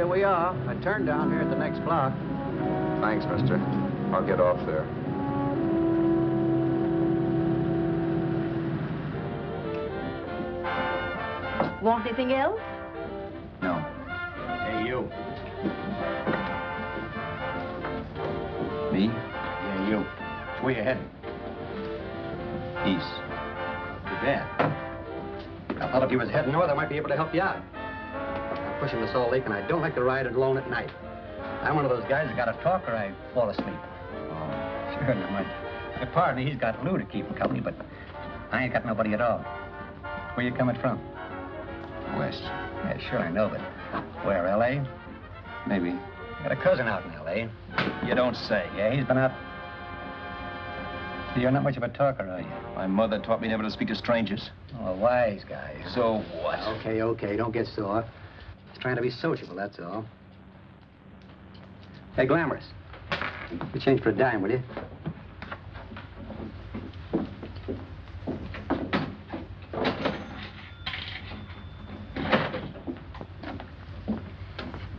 here we are. I turned down here at the next block. Thanks, mister. I'll get off there. Want anything else? No. Hey, you. Me? Yeah, you. Where you heading? East. Too bad. I thought if you was heading north, I might be able to help you out. I'm pushing the Salt Lake, and I don't like to ride it alone at night. I'm one of those guys that got to talk or I fall asleep. Oh, sure, now my partner, he's got Lou to keep him company, but I ain't got nobody at all. Where you coming from? West. Yeah, sure, I know, but where, L.A.? Maybe. Got a cousin out in L.A. You don't say. Yeah, he's been out. You're not much of a talker, are you? My mother taught me never to speak to strangers. Oh, a wise guy. So what? Okay, don't get sore. Just trying to be sociable, that's all. Hey, Glamorous. You change for a dime, will you?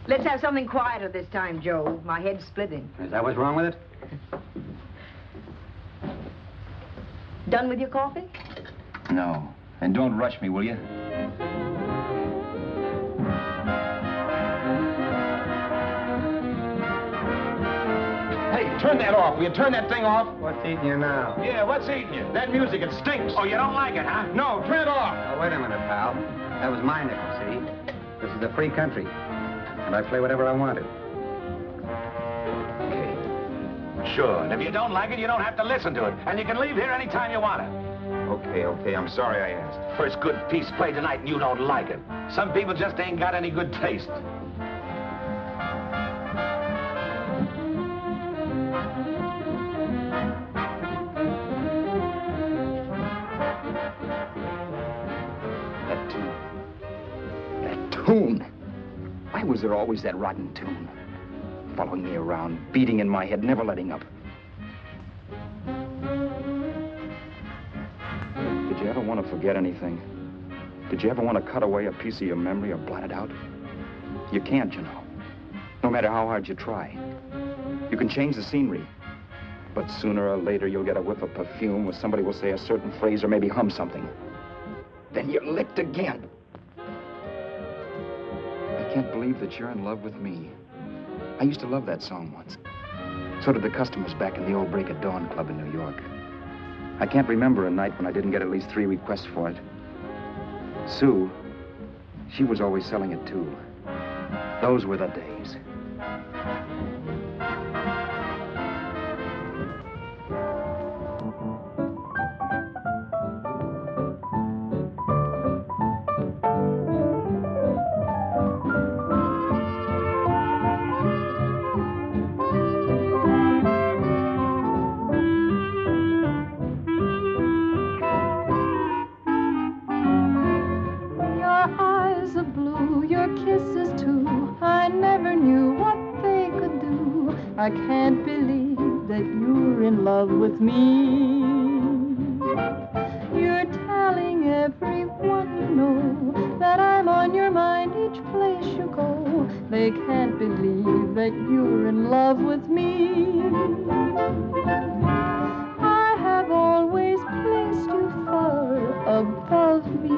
Let's have something quieter this time, Joe. My head's splitting. Is that what's wrong with it? Done with your coffee? No. And don't rush me, will you? Hey, turn that off. Will you turn that thing off? What's eating you now? Yeah, what's eating you? That music, it stinks. Oh, you don't like it, huh? No, turn it off. Oh, wait a minute, pal. That was my nickel, see? This is a free country, and I play whatever I wanted. Okay. Sure, and if you don't like it, you don't have to listen to it. And you can leave here anytime you want to. Okay, I'm sorry I asked. First good piece played tonight and you don't like it. Some people just ain't got any good taste. That tune. Why was there always that rotten tune? Following me around, beating in my head, never letting up. Did you ever want to forget anything? Did you ever want to cut away a piece of your memory or blot it out? You can't, you know. No matter how hard you try. You can change the scenery. But sooner or later, you'll get a whiff of perfume or somebody will say a certain phrase or maybe hum something. Then you're licked again. I can't believe that you're in love with me. I used to love that song once. So did the customers back in the old Break of Dawn Club in New York. I can't remember a night when I didn't get at least 3 requests for it. Sue, she was always selling it too. Those were the days. I can't believe that you're in love with me. You're telling everyone you know that I'm on your mind each place you go. They can't believe that you're in love with me. I have always placed you far above me.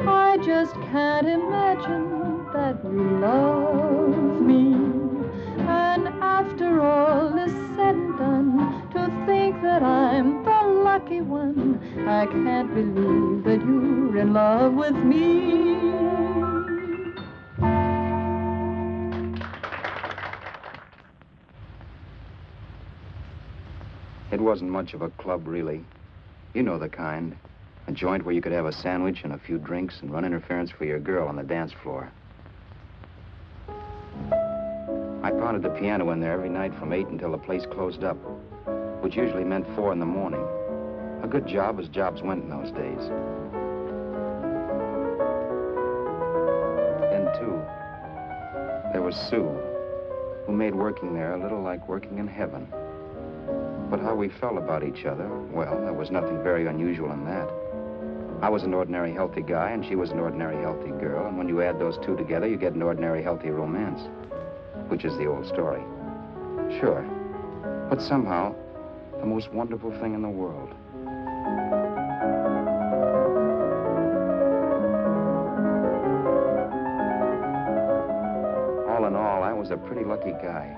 I just can't imagine that you love me. And after all is said and done, to think that I'm the lucky one, I can't believe that you're in love with me. It wasn't much of a club, really. You know the kind. A joint where you could have a sandwich and a few drinks and run interference for your girl on the dance floor. I pounded the piano in there every night from 8 until the place closed up, which usually meant 4 in the morning. A good job as jobs went in those days. Then, too, there was Sue, who made working there a little like working in heaven. But how we felt about each other, well, there was nothing very unusual in that. I was an ordinary healthy guy, and she was an ordinary healthy girl, and when you add those two together, you get an ordinary healthy romance, which is the old story. Sure, but somehow, the most wonderful thing in the world. All in all, I was a pretty lucky guy.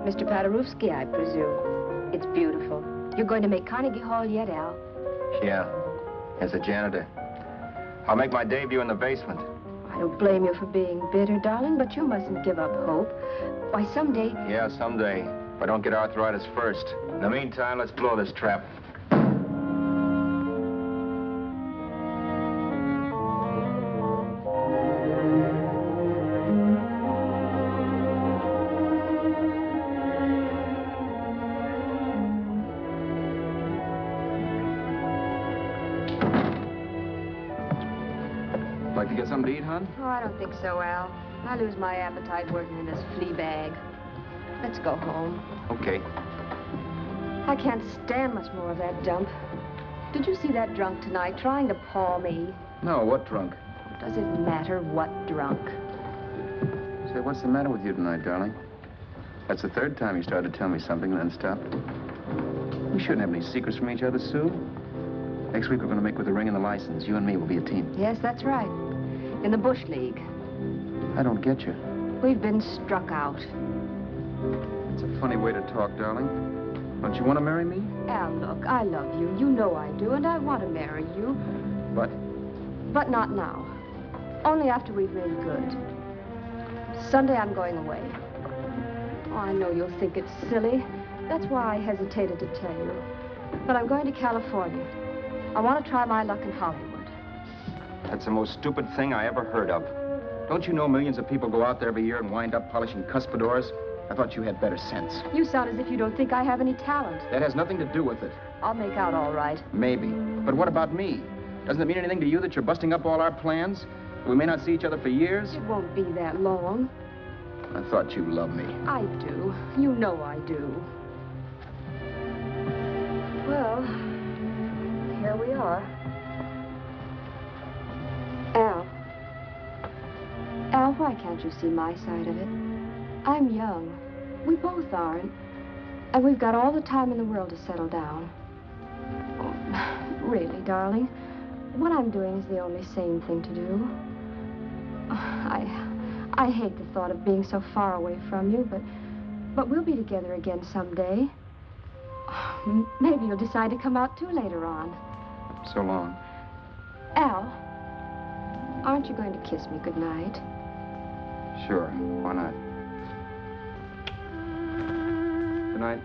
Mr. Paderewski, I presume. It's beautiful. You're going to make Carnegie Hall yet, Al? Yeah, as a janitor. I'll make my debut in the basement. I don't blame you for being bitter, darling, but you mustn't give up hope. Why, someday... Yeah, someday. If I don't get arthritis first. In the meantime, let's blow this trap. Like to get something to eat, hon? Oh, I don't think so, Al. I lose my appetite working in this flea bag. Let's go home. Okay. I can't stand much more of that dump. Did you see that drunk tonight trying to paw me? No, what drunk? Does it matter what drunk? Say, what's the matter with you tonight, darling? That's the third time you started to tell me something and then stopped. We shouldn't have any secrets from each other, Sue. Next week, we're going to make with the ring and the license. You and me will be a team. Yes, that's right. In the Bush League. I don't get you. We've been struck out. It's a funny way to talk, darling. Don't you want to marry me? Al, look, I love you. You know I do, and I want to marry you. But? But not now. Only after we've made good. Sunday, I'm going away. Oh, I know you'll think it's silly. That's why I hesitated to tell you. But I'm going to California. I want to try my luck in Hollywood. That's the most stupid thing I ever heard of. Don't you know millions of people go out there every year and wind up polishing cuspidors? I thought you had better sense. You sound as if you don't think I have any talent. That has nothing to do with it. I'll make out all right. Maybe. But what about me? Doesn't it mean anything to you that you're busting up all our plans? We may not see each other for years? It won't be that long. I thought you loved me. I do. You know I do. Well, here we are. Al, why can't you see my side of it? I'm young. We both are, and we've got all the time in the world to settle down. Oh, really, darling, what I'm doing is the only sane thing to do. I hate the thought of being so far away from you, but we'll be together again someday. Maybe you'll decide to come out too later on. So long. Al, aren't you going to kiss me goodnight? Sure, why not? Good night.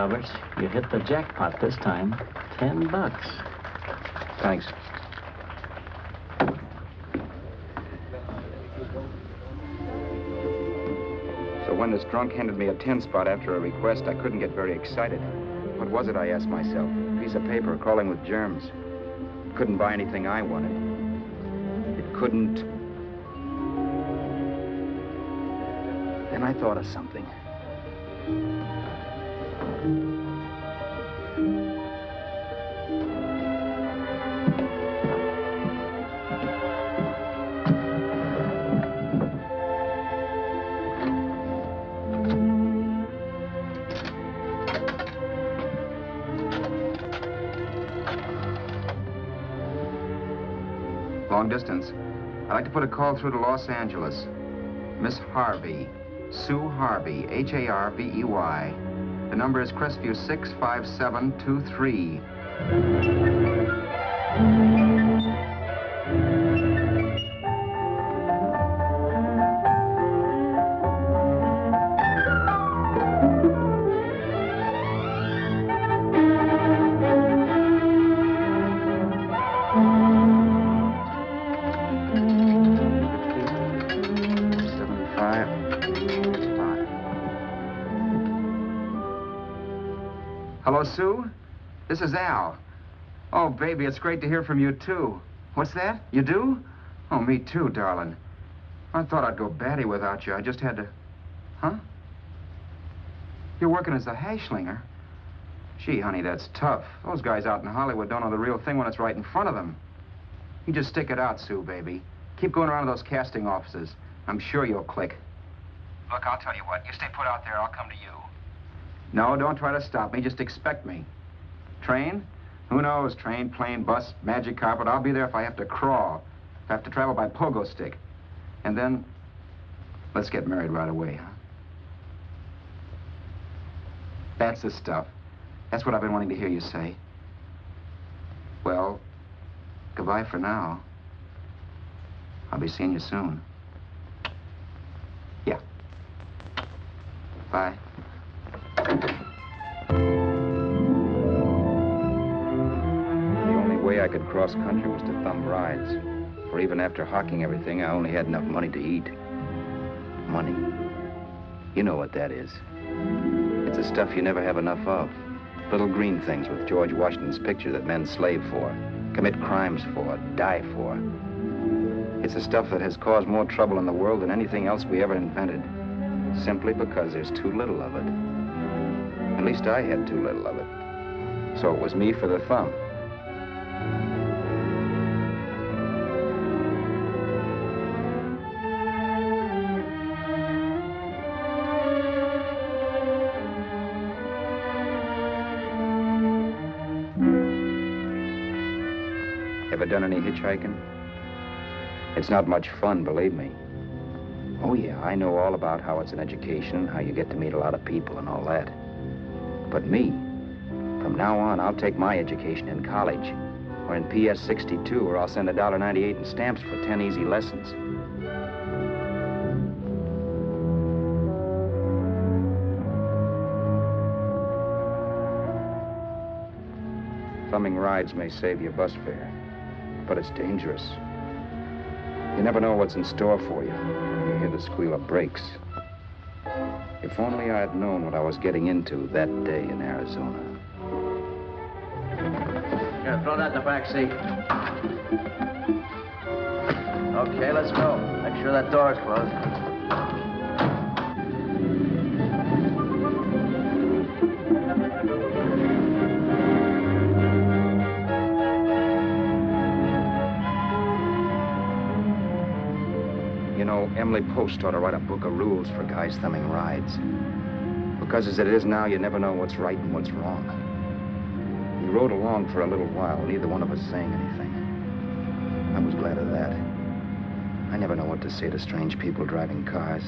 Roberts. You hit the jackpot this time. $10. Thanks. So when this drunk handed me a 10 spot after a request, I couldn't get very excited. What was it, I asked myself? A piece of paper crawling with germs. It couldn't buy anything I wanted. It couldn't... Then I thought of something. Long distance. I'd like to put a call through to Los Angeles. Miss Harvey. Sue Harvey, H-A-R-V-E-Y. The number is Crestview 65723. Hello, Sue? This is Al. Oh, baby, it's great to hear from you, too. What's that? You do? Oh, me too, darling. I thought I'd go batty without you. I just had to... Huh? You're working as a hashlinger? Gee, honey, that's tough. Those guys out in Hollywood don't know the real thing when it's right in front of them. You just stick it out, Sue, baby. Keep going around to those casting offices. I'm sure you'll click. Look, I'll tell you what. You stay put out there, I'll come to you. No, don't try to stop me. Just expect me. Train? Who knows? Train, plane, bus, magic carpet. I'll be there if I have to crawl. If I have to travel by pogo stick. And then, let's get married right away, huh? That's the stuff. That's what I've been wanting to hear you say. Well, goodbye for now. I'll be seeing you soon. Yeah. Bye. The only way I could cross country was to thumb rides. For even after hawking everything, I only had enough money to eat. Money. You know what that is. It's the stuff you never have enough of. Little green things with George Washington's picture that men slave for, commit crimes for, die for. It's the stuff that has caused more trouble in the world than anything else we ever invented. Simply because there's too little of it. At least I had too little of it. So it was me for the thumb. Ever done any hitchhiking? It's not much fun, believe me. Oh, yeah, I know all about how it's an education, how you get to meet a lot of people and all that. But me, from now on, I'll take my education in college, or in PS 62, or I'll send $1.98 in stamps for 10 easy lessons. Thumbing rides may save you bus fare, but it's dangerous. You never know what's in store for you when you hear the squeal of brakes. If only I had known what I was getting into that day in Arizona. Here, throw that in the back seat. Okay, let's go. Make sure that door's closed. You know, Emily Post ought to write a book of rules for guys thumbing rides. Because as it is now, you never know what's right and what's wrong. We rode along for a little while, neither one of us saying anything. I was glad of that. I never know what to say to strange people driving cars.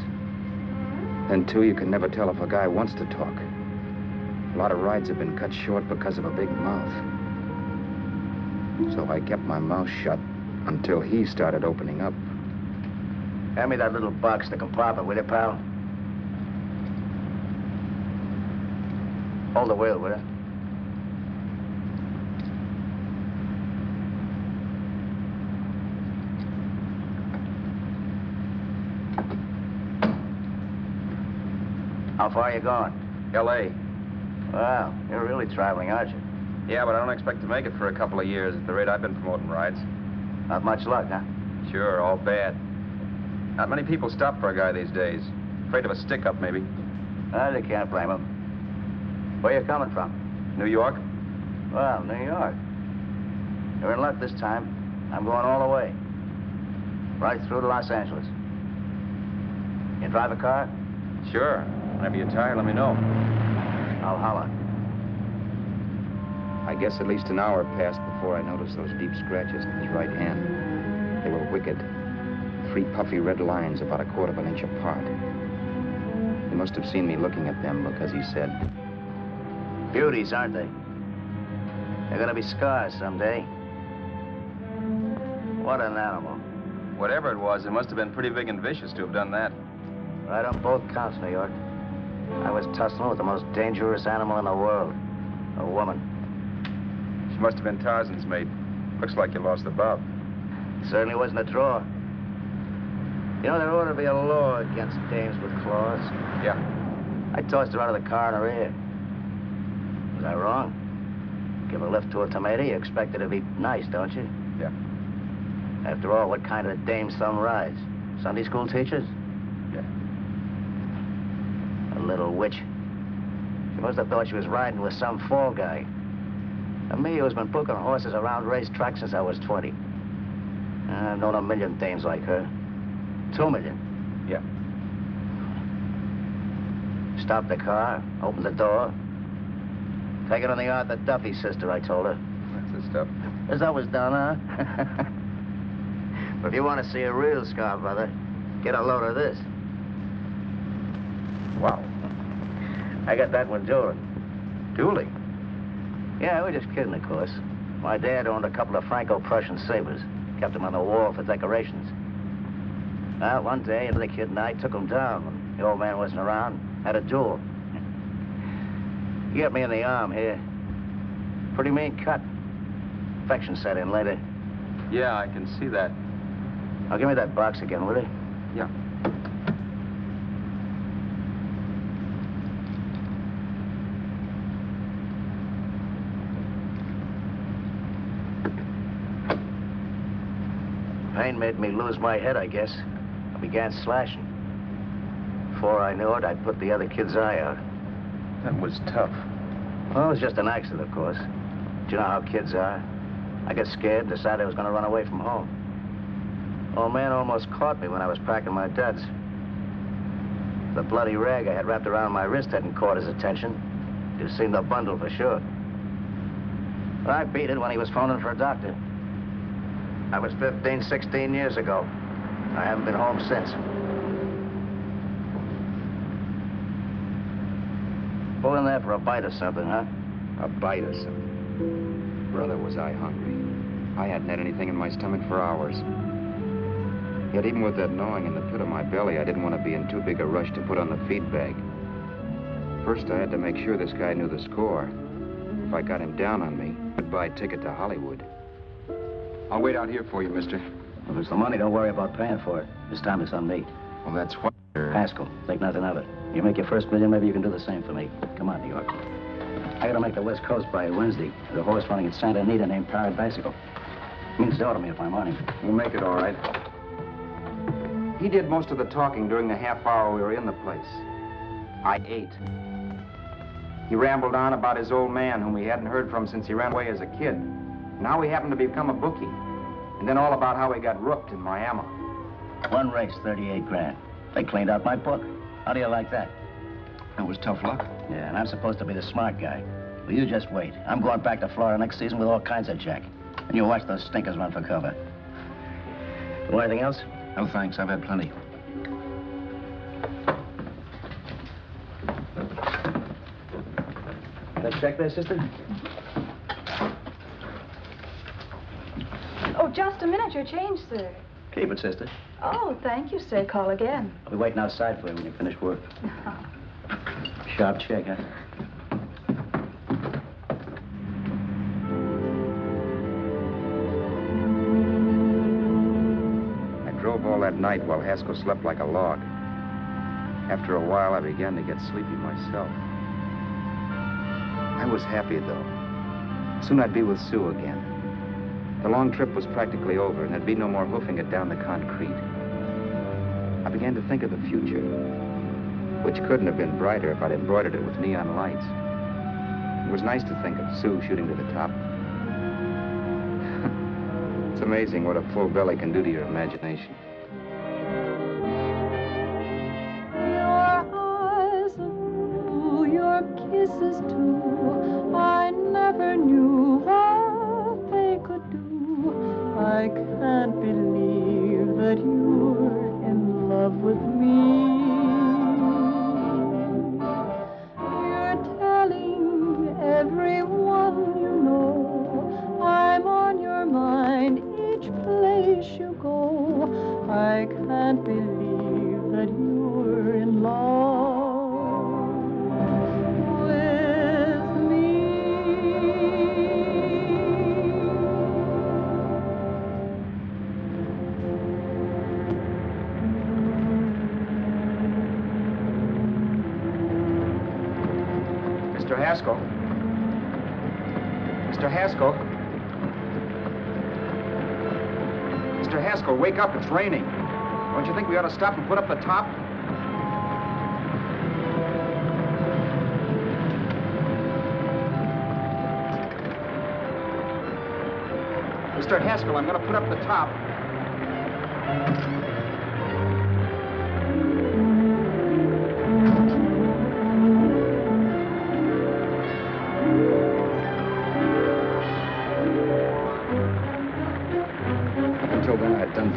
Then, too, you can never tell if a guy wants to talk. A lot of rides have been cut short because of a big mouth. So I kept my mouth shut until he started opening up. Hand me that little box, the compartment, will you, pal? Hold the wheel, will you? How far are you going? L.A. Well, you're really traveling, aren't you? Yeah, but I don't expect to make it for a couple of years at the rate I've been promoting rides. Not much luck, huh? Sure, all bad. Not many people stop for a guy these days. Afraid of a stick-up, maybe. Well, you can't blame them. Where you coming from? New York? Well, New York. You're in luck this time. I'm going all the way. Right through to Los Angeles. You drive a car? Sure. Whenever you're tired, let me know. I'll holler. I guess at least an hour passed before I noticed those deep scratches in his right hand. They were wicked. 3 puffy red lines about 1/4 inch apart. He must have seen me looking at them because he said, Beauties, aren't they? They're gonna be scars someday. What an animal. whatever it was, it must have been pretty big and vicious to have done that. Right on both counts, New York. I was tussling with the most dangerous animal in the world. A woman. She must have been Tarzan's mate. Looks like you lost the bob. Certainly wasn't a draw. You know, there ought to be a law against dames with claws. Yeah. I tossed her out of the car in her ear. Was I wrong? Give a lift to a tomato, you expect her to be nice, don't you? Yeah. After all, what kind of dames some rides? Sunday school teachers? Yeah. A little witch. She must have thought she was riding with some fall guy. And me, who's been booking horses around racetracks since I was 20. I've known a million dames like her. 2 million. Yeah. Stopped the car, opened the door. Take it on the yard, the Duffy sister, I told her. That's the stuff. As that was done, huh? But if you want to see a real scar, brother, get a load of this. Wow. I got that one dueling. Dueling? Yeah, we're just kidding, of course. My dad owned a couple of Franco-Prussian sabers. Kept them on the wall for decorations. Well, one day, the kid and I took them down when the old man wasn't around. Had a duel. He got me in the arm here. Pretty mean cut. Infection set in later. Yeah, I can see that. Now, give me that box again, will you? Yeah. Pain made me lose my head, I guess. I began slashing. Before I knew it, I'd put the other kid's eye out. That was tough. Well, it was just an accident, of course. Do you know how kids are? I got scared, decided I was going to run away from home. Old man almost caught me when I was packing my duds. The bloody rag I had wrapped around my wrist hadn't caught his attention. You've seen the bundle for sure. But I beat it when he was phoning for a doctor. That was 15, 16 years ago. I haven't been home since. Pull in there for a bite or something, huh? A bite or something. Brother, was I hungry. I hadn't had anything in my stomach for hours. Yet even with that gnawing in the pit of my belly, I didn't want to be in too big a rush to put on the feed bag. First, I had to make sure this guy knew the score. If I got him down on me, goodbye ticket to Hollywood. I'll wait out here for you, mister. Well, there's the money. Don't worry about paying for it. This time it's on me. Well, that's what... Haskell, think nothing of it. You make your first million, maybe you can do the same for me. Come on, New York. I gotta make the West Coast by Wednesday. There's a horse running in Santa Anita named Pirate Bicycle. Means dough to me if I'm on him. We'll make it all right. He did most of the talking during the half hour we were in the place. I ate. He rambled on about his old man, whom we hadn't heard from since he ran away as a kid. Now he happened to become a bookie. And then all about how he got rooked in Miami. One race, 38 grand. They cleaned out my book. How do you like that? That was tough luck. Yeah, and I'm supposed to be the smart guy. Well, you just wait. I'm going back to Florida next season with all kinds of jack. And you watch those stinkers run for cover. Want anything else? No, thanks. I've had plenty. That check there, sister? Oh, just a minute. Your change, sir. Keep it, sister. Oh, thank you, sir. Call again. I'll be waiting outside for you when you finish work. Sharp check, huh? that night while Haskell slept like a log. After a while, I began to get sleepy myself. I was happy, though. Soon I'd be with Sue again. The long trip was practically over, and there'd be no more hoofing it down the concrete. I began to think of the future, which couldn't have been brighter if I'd embroidered it with neon lights. It was nice to think of Sue shooting to the top. It's amazing what a full belly can do to your imagination. Your eyes are blue, your kisses too. I never knew what they could do. I can't believe that you're in love with me. You're telling everyone you know I'm on your mind each place you go. I can't believe that you're in love with me. Mr. Haskell? Mr. Haskell? Mr. Haskell, wake up. It's raining. Don't you think we ought to stop and put up the top? Mr. Haskell, I'm going to put up the top.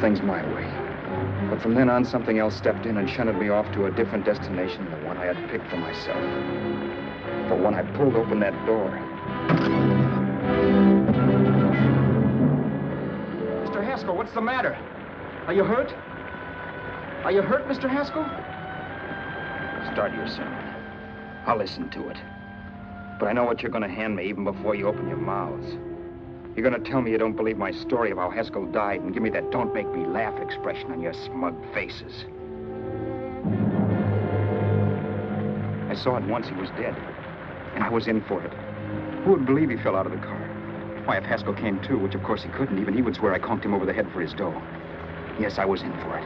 Things my way. But from then on, something else stepped in and shunted me off to a different destination than the one I had picked for myself. But when I pulled open that door... Mr. Haskell, what's the matter? Are you hurt? Are you hurt, Mr. Haskell? Start your sermon. I'll listen to it. But I know what you're going to hand me even before you open your mouths. You're going to tell me you don't believe my story of how Haskell died and give me that don't make me laugh expression on your smug faces. I saw at once he was dead, and I was in for it. Who would believe he fell out of the car? Why, if Haskell came too, which of course he couldn't, even he would swear I conked him over the head for his dough. Yes, I was in for it.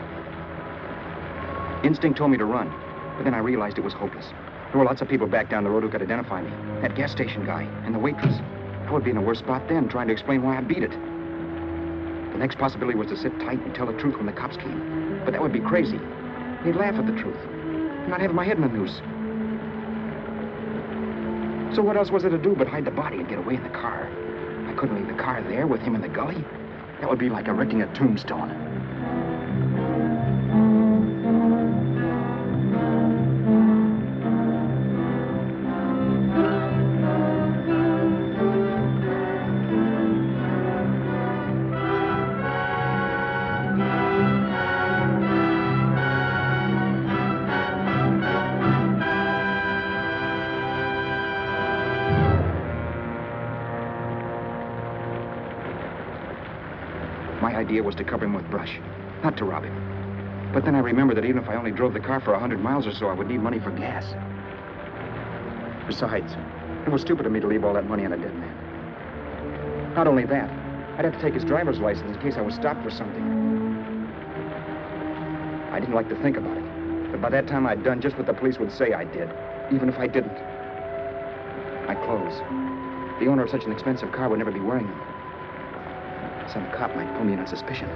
Instinct told me to run, but then I realized it was hopeless. There were lots of people back down the road who could identify me. That gas station guy and the waitress. I would be in a worse spot then, trying to explain why I beat it. The next possibility was to sit tight and tell the truth when the cops came. But that would be crazy. They'd laugh at the truth. I'm not having my head in a noose. So what else was there to do but hide the body and get away in the car? I couldn't leave the car there with him in the gully. That would be like erecting a tombstone. My idea was to cover him with brush, not to rob him. But then I remembered that even if I only drove the car for 100 miles or so, I would need money for gas. Besides, it was stupid of me to leave all that money on a dead man. Not only that, I'd have to take his driver's license in case I was stopped for something. I didn't like to think about it, but by that time I'd done just what the police would say I did, even if I didn't. My clothes. The owner of such an expensive car would never be wearing them. Some cop might pull me in on suspicion.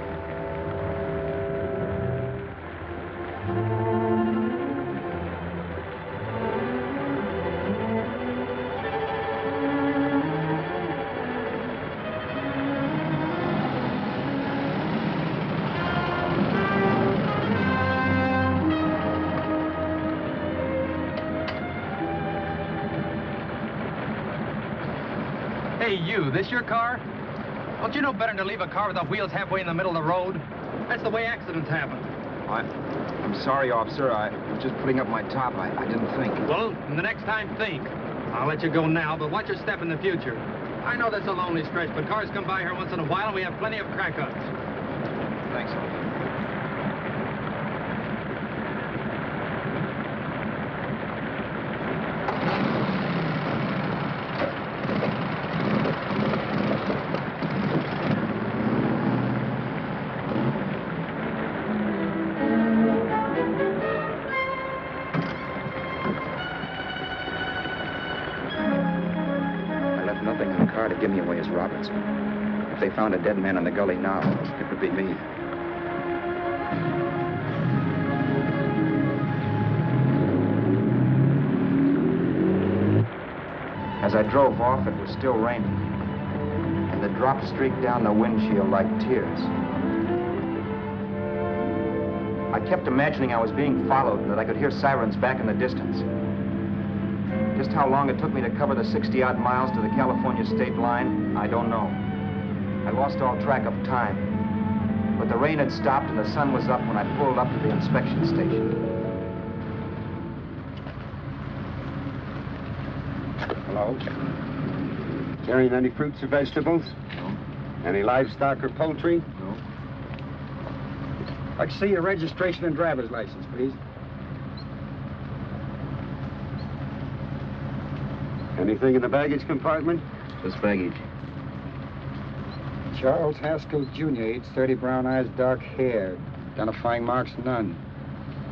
Hey, you, this your car? Don't you know better than to leave a car with the wheels halfway in the middle of the road? That's the way accidents happen. I'm sorry, officer. I was just putting up my top. I didn't think. Well, the next time, think. I'll let you go now, but watch your step in the future. I know that's a lonely stretch, but cars come by here once in a while, and we have plenty of crack-ups. Thanks, officer. Robertson. If they found a dead man in the gully now, it would be me. As I drove off, it was still raining, and the drops streaked down the windshield like tears. I kept imagining I was being followed and that I could hear sirens back in the distance. Just how long it took me to cover the 60-odd miles to the California state line, I don't know. I lost all track of time. But the rain had stopped and the sun was up when I pulled up to the inspection station. Hello? Carrying any fruits or vegetables? No. Any livestock or poultry? No. I'd see your registration and driver's license, please. Anything in the baggage compartment? Just baggage. Charles Haskell, Jr., age 30, brown eyes, dark hair. Identifying marks, none.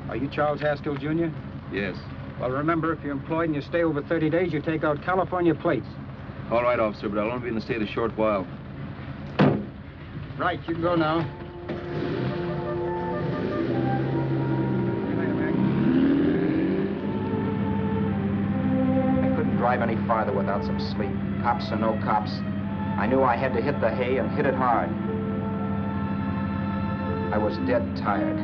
Are you Charles Haskell, Jr.? Yes. Well, remember, if you're employed and you stay over 30 days, you take out California plates. All right, officer, but I'll only be in the state a short while. Right, you can go now. I couldn't drive any farther without some sleep. Cops or no cops, I knew I had to hit the hay and hit it hard. I was dead tired.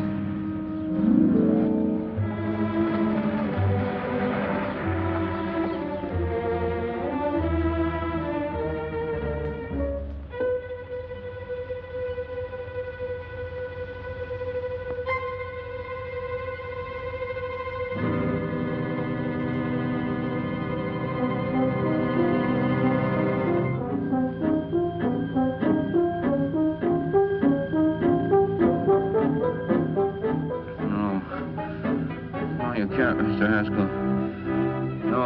Mr. Haskell. No.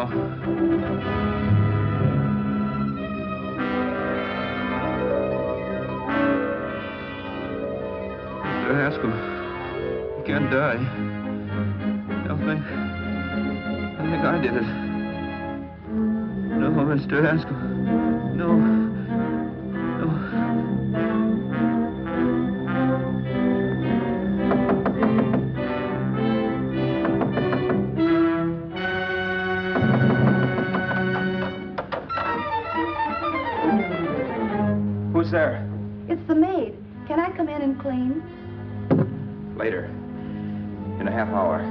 Mr. Haskell, you can't die. I think I did it. No, Mr. Haskell. No. Who's there? It's the maid. Can I come in and clean? Later. In a half hour.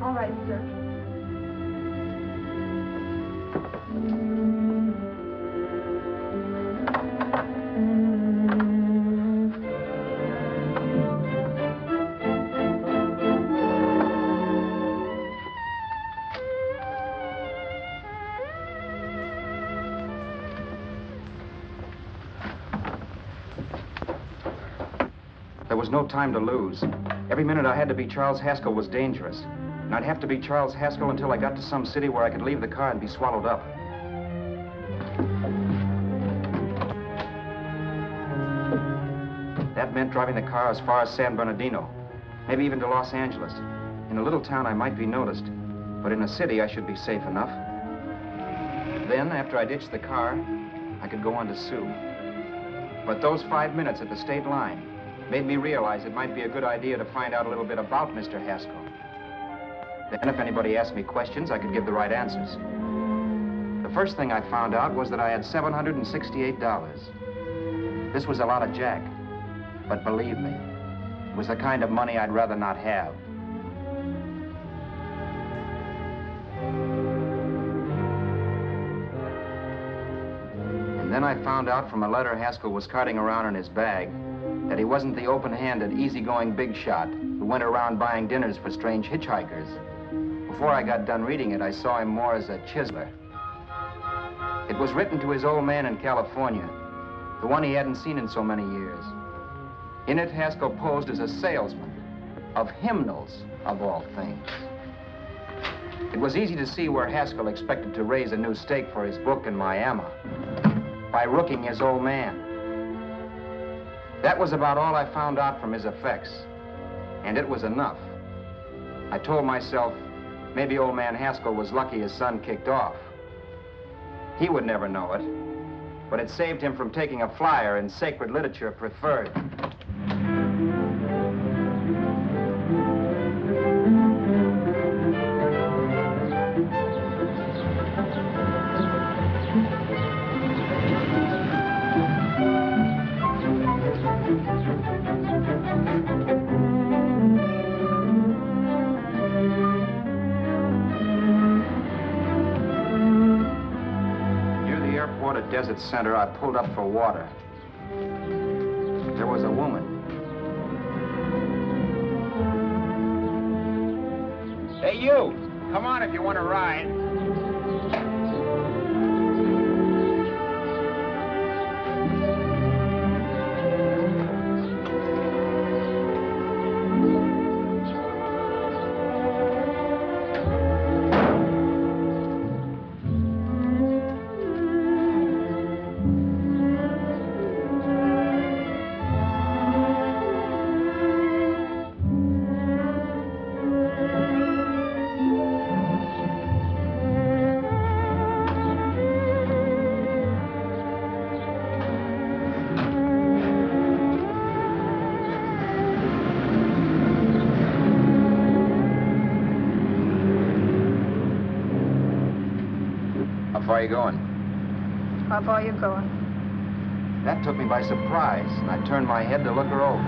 All right, sir. There was no time to lose. Every minute I had to be Charles Haskell was dangerous. And I'd have to be Charles Haskell until I got to some city where I could leave the car and be swallowed up. That meant driving the car as far as San Bernardino, maybe even to Los Angeles. In a little town, I might be noticed, but in a city, I should be safe enough. Then, after I ditched the car, I could go on to Sioux. But those 5 minutes at the state line made me realize it might be a good idea to find out a little bit about Mr. Haskell. Then if anybody asked me questions, I could give the right answers. The first thing I found out was that I had $768. This was a lot of jack, but believe me, it was the kind of money I'd rather not have. And then I found out from a letter Haskell was carting around in his bag that he wasn't the open-handed, easygoing big shot who went around buying dinners for strange hitchhikers. Before I got done reading it, I saw him more as a chiseler. It was written to his old man in California, the one he hadn't seen in so many years. In it, Haskell posed as a salesman of hymnals, of all things. It was easy to see where Haskell expected to raise a new stake for his book in Miami by rooking his old man. That was about all I found out from his effects, and it was enough. I told myself, maybe old man Haskell was lucky his son kicked off. He would never know it, but it saved him from taking a flyer in Sacred Literature Preferred. Desert Center, I pulled up for water. There was a woman. Hey, you! Come on if you want to ride. How far are you going? How far are you going? That took me by surprise, and I turned my head to look her over.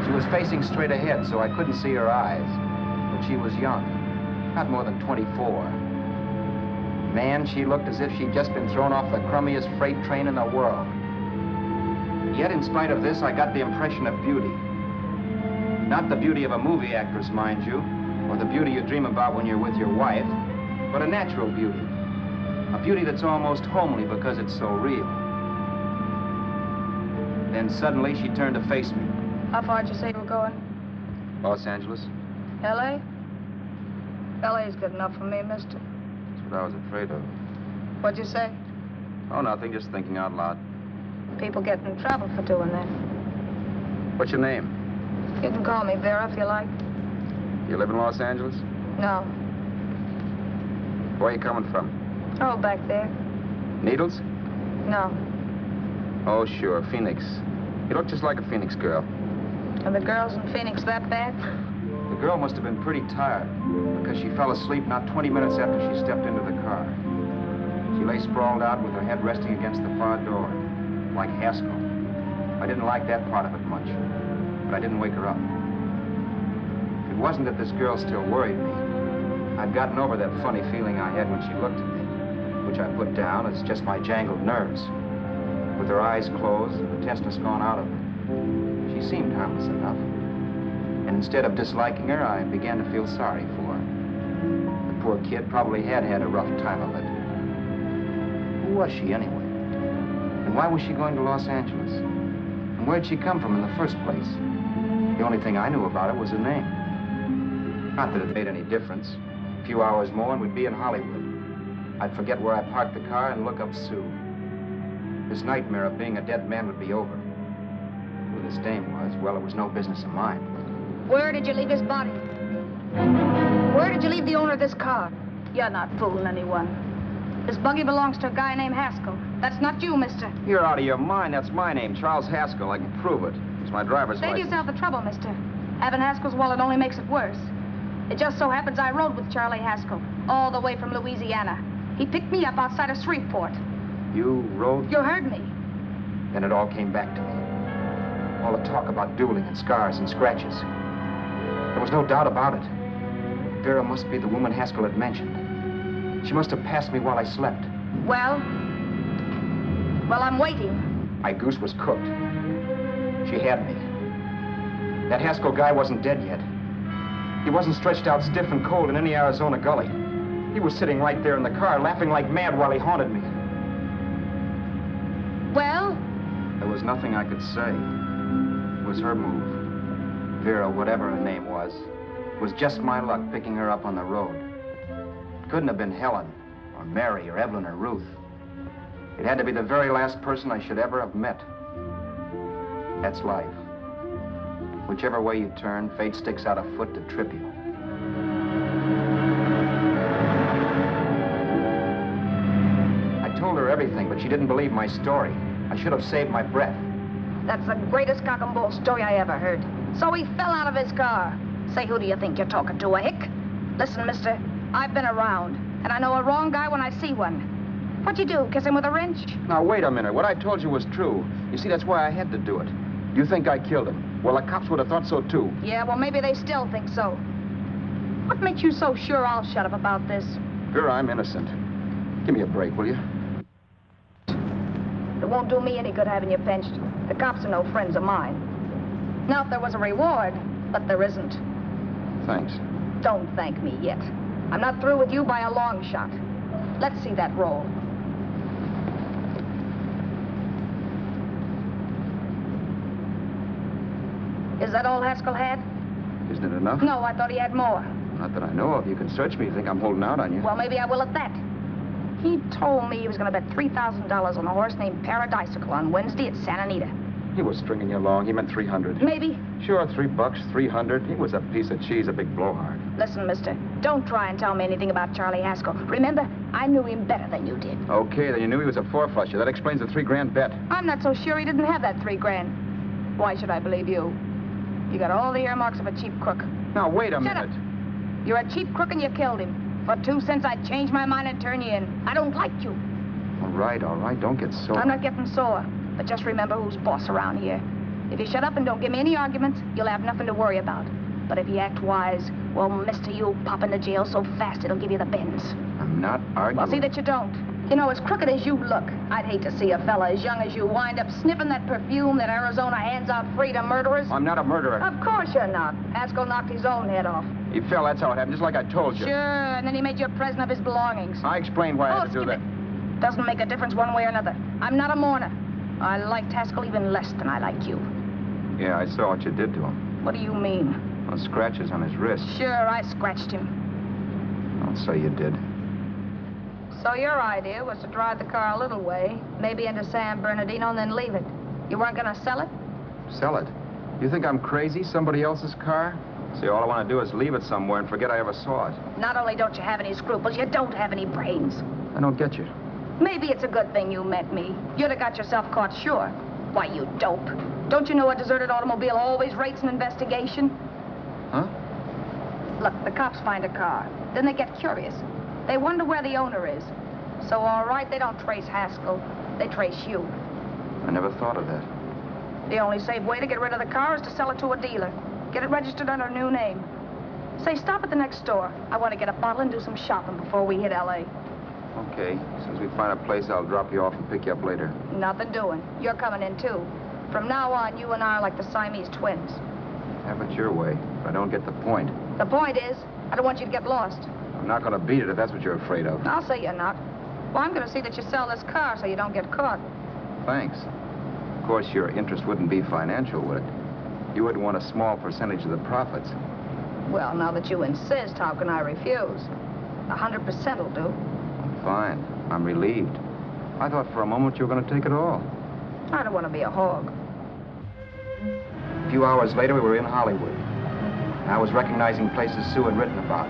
She was facing straight ahead, so I couldn't see her eyes. But she was young, not more than 24. Man, she looked as if she'd just been thrown off the crummiest freight train in the world. Yet, in spite of this, I got the impression of beauty. Not the beauty of a movie actress, mind you, or the beauty you dream about when you're with your wife, but a natural beauty. A beauty that's almost homely because it's so real. Then suddenly she turned to face me. How far did you say you were going? Los Angeles? L.A.? L.A.'s good enough for me, mister. That's what I was afraid of. What'd you say? Oh, nothing, just thinking out loud. People get in trouble for doing that. What's your name? You can call me Vera if you like. You live in Los Angeles? No. Where are you coming from? Oh, back there. Needles? No. Oh, sure, Phoenix. You look just like a Phoenix girl. Are the girls in Phoenix that bad? The girl must have been pretty tired, because she fell asleep not 20 minutes after she stepped into the car. She lay sprawled out with her head resting against the far door, like Haskell. I didn't like that part of it much, but I didn't wake her up. It wasn't that this girl still worried me. I'd gotten over that funny feeling I had when she looked at me, which I put down as just my jangled nerves. With her eyes closed and the testness gone out of her, she seemed harmless enough. And instead of disliking her, I began to feel sorry for her. The poor kid probably had had a rough time of it. Who was she anyway? And why was she going to Los Angeles? And where'd she come from in the first place? The only thing I knew about her was her name. Not that it made any difference. A few hours more and we'd be in Hollywood. I'd forget where I parked the car and look up Sue. This nightmare of being a dead man would be over. Who this dame was, well, it was no business of mine. Where did you leave his body? Where did you leave the owner of this car? You're not fooling anyone. This buggy belongs to a guy named Haskell. That's not you, mister. You're out of your mind. That's my name, Charles Haskell. I can prove it. It's my driver's Save license. yourself the trouble, mister. Having Haskell's wallet only makes it worse. It just so happens I rode with Charlie Haskell, all the way from Louisiana. He picked me up outside of Shreveport. You rode? You heard me. Then it all came back to me. All the talk about dueling and scars and scratches. There was no doubt about it. Vera must be the woman Haskell had mentioned. She must have passed me while I slept. Well, I'm waiting. My goose was cooked. She had me. That Haskell guy wasn't dead yet. He wasn't stretched out stiff and cold in any Arizona gully. He was sitting right there in the car, laughing like mad while he haunted me. Well? There was nothing I could say. It was her move. Vera, whatever her name was just my luck picking her up on the road. It couldn't have been Helen, or Mary, or Evelyn, or Ruth. It had to be the very last person I should ever have met. That's life. Whichever way you turn, fate sticks out a foot to trip you. I told her everything, but but she didn't believe my story. I should have saved my breath. That's the greatest cock and bull story I ever heard. So he fell out of his car. Say, who do you think you're talking to, a hick? Listen, mister, I've been around, and I know a wrong guy when I see one. What'd you do, kiss him with a wrench? Now, wait a minute. What I told you was true. You see, that's why I had to do it. You think I killed him? Well, the cops would have thought so, too. Yeah, well, maybe they still think so. What makes you so sure I'll shut up about this? Vera, I'm innocent. Give me a break, will you? It won't do me any good having you pinched. The cops are no friends of mine. Now, if there was a reward, but there isn't. Thanks. Don't thank me yet. I'm not through with you by a long shot. Let's see that roll. Is that all Haskell had? Isn't it enough? No, I thought he had more. Not that I know of. You can search me if you think I'm holding out on you. Well, maybe I will at that. He told me he was going to bet $3,000 on a horse named Paradisical on Wednesday at Santa Anita. He was stringing you along. He meant 300. Maybe. Sure, $3, 300. He was a piece of cheese, a big blowhard. Listen, mister, don't try and tell me anything about Charlie Haskell. Remember, I knew him better than you did. Okay, then you knew he was a four-flusher. That explains the $3,000 bet. I'm not so sure he didn't have that $3,000. Why should I believe you? You got all the earmarks of a cheap crook. Now, wait a Shut minute. up. You're a cheap crook and you killed him. For 2 cents, I'd change my mind and turn you in. I don't like you. All right. Don't get sore. I'm not getting sore. But just remember who's boss around here. If you shut up and don't give me any arguments, you'll have nothing to worry about. But if you act wise, well, mister, you'll pop into jail so fast it'll give you the bends. I'm not arguing. Well, see that you don't. You know, as crooked as you look, I'd hate to see a fella as young as you wind up sniffing that perfume that Arizona hands out free to murderers. I'm not a murderer. Of course you're not. Haskell knocked his own head off. He fell, that's how it happened, just like I told you. Sure, and then he made you a present of his belongings. I explained why I had to do skip that. it. Doesn't make a difference one way or another. I'm not a mourner. I liked Haskell even less than I like you. Yeah, I saw what you did to him. What do you mean? Well, scratches on his wrist. Sure, I scratched him. I'll say you did. So your idea was to drive the car a little way, maybe into San Bernardino, and then leave it. You weren't going to sell it? Sell it? You think I'm crazy? Somebody else's car? See, all I want to do is leave it somewhere and forget I ever saw it. Not only don't you have any scruples, you don't have any brains. I don't get you. Maybe it's a good thing you met me. You'd have got yourself caught, sure. Why, you dope. Don't you know a deserted automobile always rates an investigation? Huh? Look, the cops find a car. Then they get curious. They wonder where the owner is. So, all right, they don't trace Haskell. They trace you. I never thought of that. The only safe way to get rid of the car is to sell it to a dealer. Get it registered under a new name. Say, stop at the next store. I want to get a bottle and do some shopping before we hit L.A. Okay. As soon as we find a place, I'll drop you off and pick you up later. Nothing doing. You're coming in, too. From now on, you and I are like the Siamese twins. Have it your way. But I don't get the point. The point is, I don't want you to get lost. I'm not going to beat it if that's what you're afraid of. I'll say you're not. Well, I'm going to see that you sell this car so you don't get caught. Thanks. Of course, your interest wouldn't be financial, would it? You would want a small percentage of the profits. Well, now that you insist, how can I refuse? 100% will do. Fine. I'm relieved. I thought for a moment you were going to take it all. I don't want to be a hog. A few hours later, we were in Hollywood. I was recognizing places Sue had written about.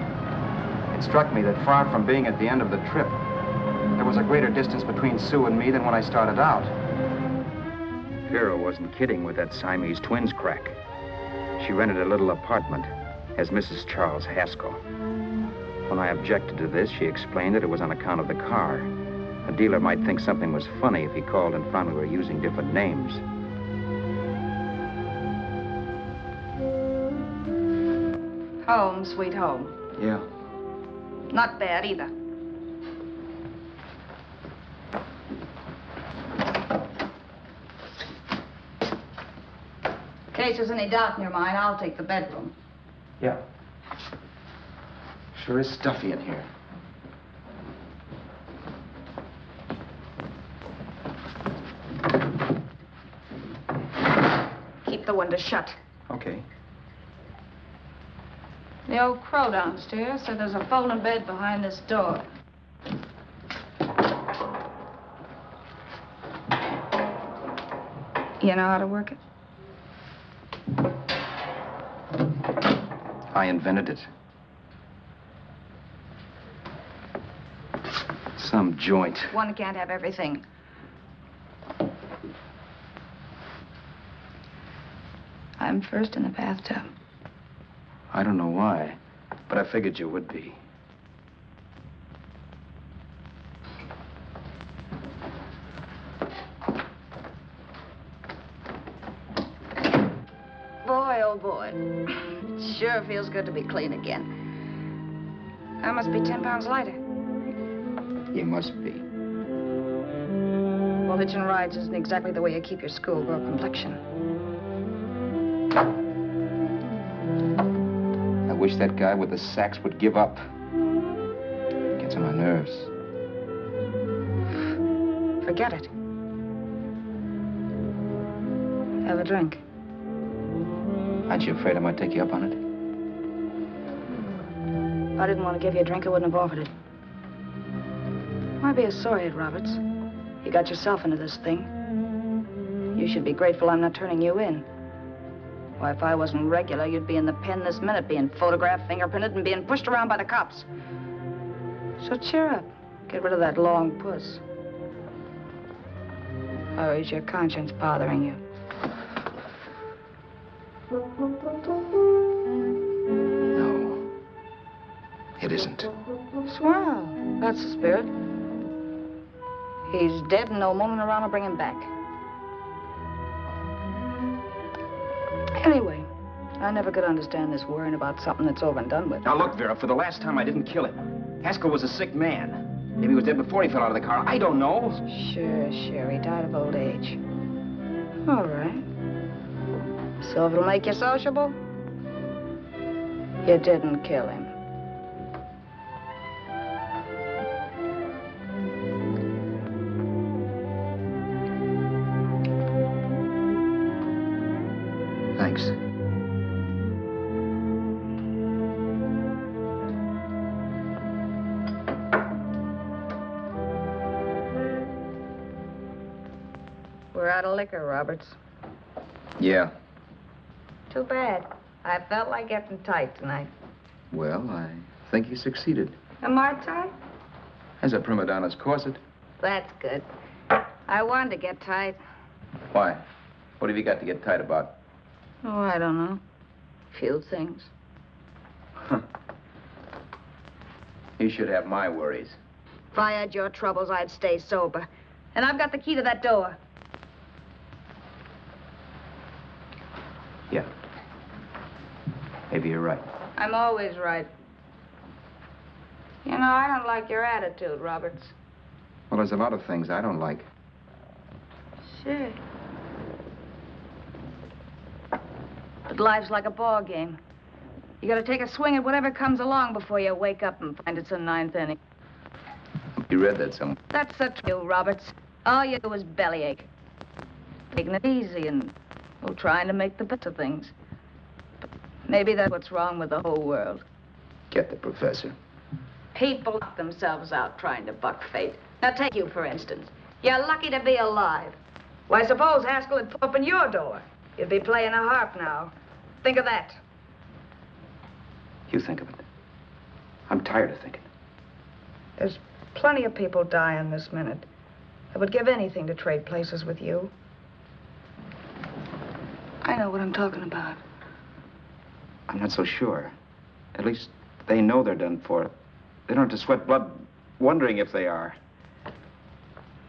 It struck me that far from being at the end of the trip, there was a greater distance between Sue and me than when I started out. Vera wasn't kidding with that Siamese twins crack. She rented a little apartment as Mrs. Charles Haskell. When I objected to this, she explained that it was on account of the car. A dealer might think something was funny if he called and found we were using different names. Home, sweet home. Yeah. Not bad, either. In case there's any doubt in your mind, I'll take the bedroom. Yeah. Sure is stuffy in here. Keep the window shut. Okay. The old crow downstairs said there's a folding bed behind this door. You know how to work it? I invented it. Some joint. One can't have everything. I'm first in the bathtub. I don't know why, but I figured you would be. Boy, oh boy. It sure feels good to be clean again. I must be 10 pounds lighter. You must be. Well, hitching rides isn't exactly the way you keep your schoolgirl complexion. I wish that guy with the sacks would give up. Gets on my nerves. Forget it. Have a drink. Aren't you afraid I might take you up on it? If I didn't want to give you a drink, I wouldn't have offered it. Why be a sorehead, Roberts? You got yourself into this thing. You should be grateful I'm not turning you in. Why, if I wasn't regular, you'd be in the pen this minute, being photographed, fingerprinted, and being pushed around by the cops. So cheer up. Get rid of that long puss. Or is your conscience bothering you? No. It isn't. Swell. That's the spirit. He's dead and no moment around to bring him back. Anyway, I never could understand this worrying about something that's over and done with. Now look, Vera, for the last time I didn't kill him. Haskell was a sick man. Maybe he was dead before he fell out of the car. I don't know. Sure. He died of old age. All right. So if it'll make you sociable, you didn't kill him. Thanks. We're out of liquor, Roberts. Yeah. Too bad. I felt like getting tight tonight. Well, I think you succeeded. Am I tight? As a prima donna's corset. That's good. I wanted to get tight. Why? What have you got to get tight about? Oh, I don't know. Few things. Huh. You should have my worries. If I had your troubles, I'd stay sober. And I've got the key to that door. Yeah. Maybe you're right. I'm always right. You know, I don't like your attitude, Roberts. Well, there's a lot of things I don't like. Sure. But life's like a ball game. You gotta take a swing at whatever comes along before you wake up and find it's a ninth inning. You read that somewhere. That's the truth, Roberts. All you do is bellyache. Taking it easy and, well, trying to make the best of things. But maybe that's what's wrong with the whole world. Get the professor. People knock themselves out trying to buck fate. Now, take you, for instance. You're lucky to be alive. Why, suppose Haskell had opened your door. You'd be playing a harp now. Think of that. You think of it. I'm tired of thinking. There's plenty of people dying this minute. I would give anything to trade places with you. I know what I'm talking about. I'm not so sure. At least they know they're done for. They don't have to sweat blood wondering if they are.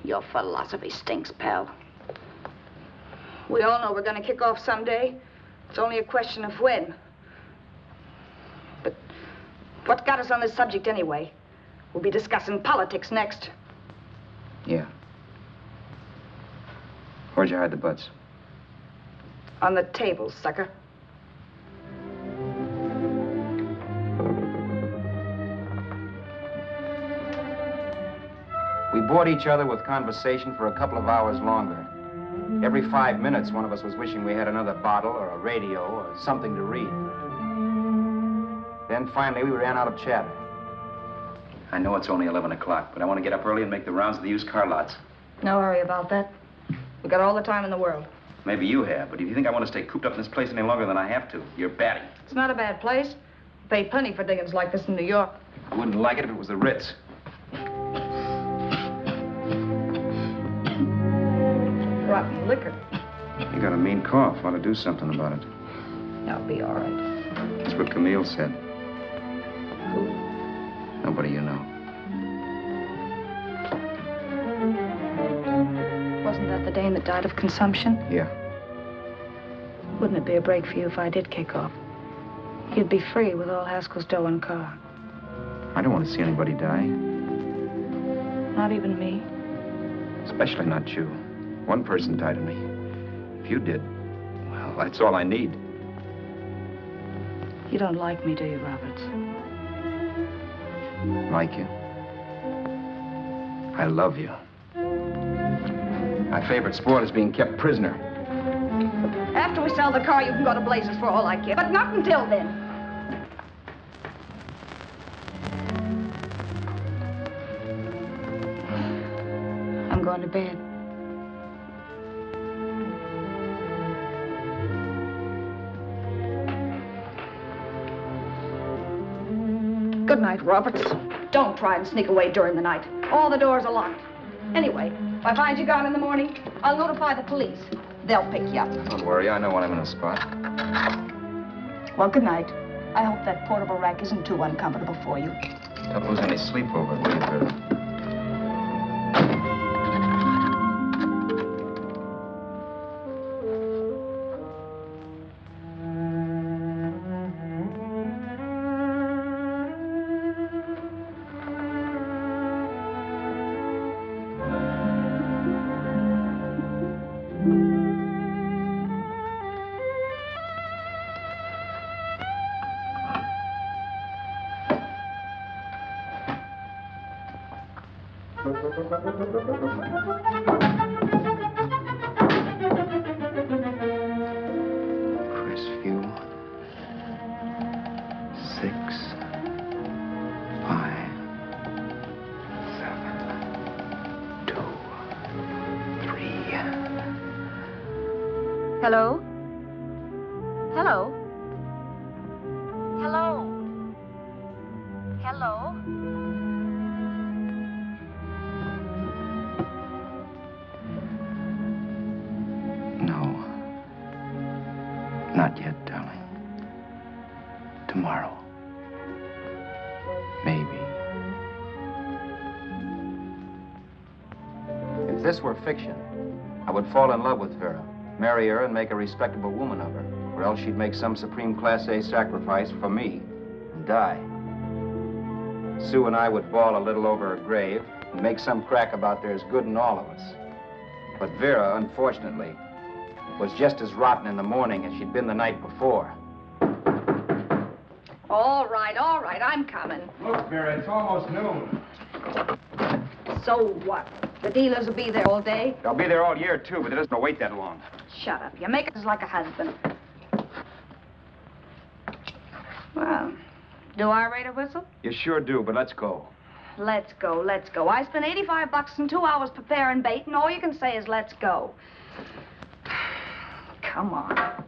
Your philosophy stinks, pal. We all know we're going to kick off someday. It's only a question of when. But what's got us on this subject anyway? We'll be discussing politics next. Yeah. Where'd you hide the butts? On the table, sucker. We bored each other with conversation for a couple of hours longer. Every 5 minutes, one of us was wishing we had another bottle or a radio or something to read. Then finally, we ran out of chatter. I know it's only 11 o'clock, but I want to get up early and make the rounds of the used car lots. No hurry about that. We've got all the time in the world. Maybe you have, but if you think I want to stay cooped up in this place any longer than I have to, you're batty. It's not a bad place. Pay plenty for diggings like this in New York. I wouldn't like it if it was the Ritz. Rotten liquor. You got a mean cough. Ought to do something about it. I'll be all right. That's what Camille said. Who? Nobody you know. Wasn't that the dame that died of consumption? Yeah. Wouldn't it be a break for you if I did kick off? You'd be free with all Haskell's dough and car. I don't want to see anybody die. Not even me. Especially not you. One person died of me. If you did, well, that's all I need. You don't like me, do you, Roberts? Like you? I love you. My favorite sport is being kept prisoner. After we sell the car, you can go to blazes for all I care, but not until then. I'm going to bed. Good night, Roberts. Don't try and sneak away during the night. All the doors are locked. Anyway, if I find you gone in the morning, I'll notify the police. They'll pick you up. Don't worry, I know when I'm in a spot. Well, good night. I hope that portable rack isn't too uncomfortable for you. Don't lose any sleep over it, will you, Vera? Crestview. 6, 5, 7, 2, 3. Hello? Hello? Hello? Hello? No. Not yet, darling. Tomorrow. Maybe. If this were fiction, I would fall in love with Vera, marry her, and make a respectable woman of her. Or else she'd make some supreme Class A sacrifice for me and die. Sue and I would bawl a little over her grave and make some crack about there's good in all of us. But Vera, unfortunately, was just as rotten in the morning as she'd been the night before. All right, I'm coming. Look, Vera, it's almost noon. So what? The dealers will be there all day? They'll be there all year, too, but it doesn't wait that long. Shut up. You make it like a husband. Well, do I rate a whistle? You sure do, but let's go. Let's go, let's go. I spent $85 in 2 hours preparing bait, and all you can say is let's go. Come on.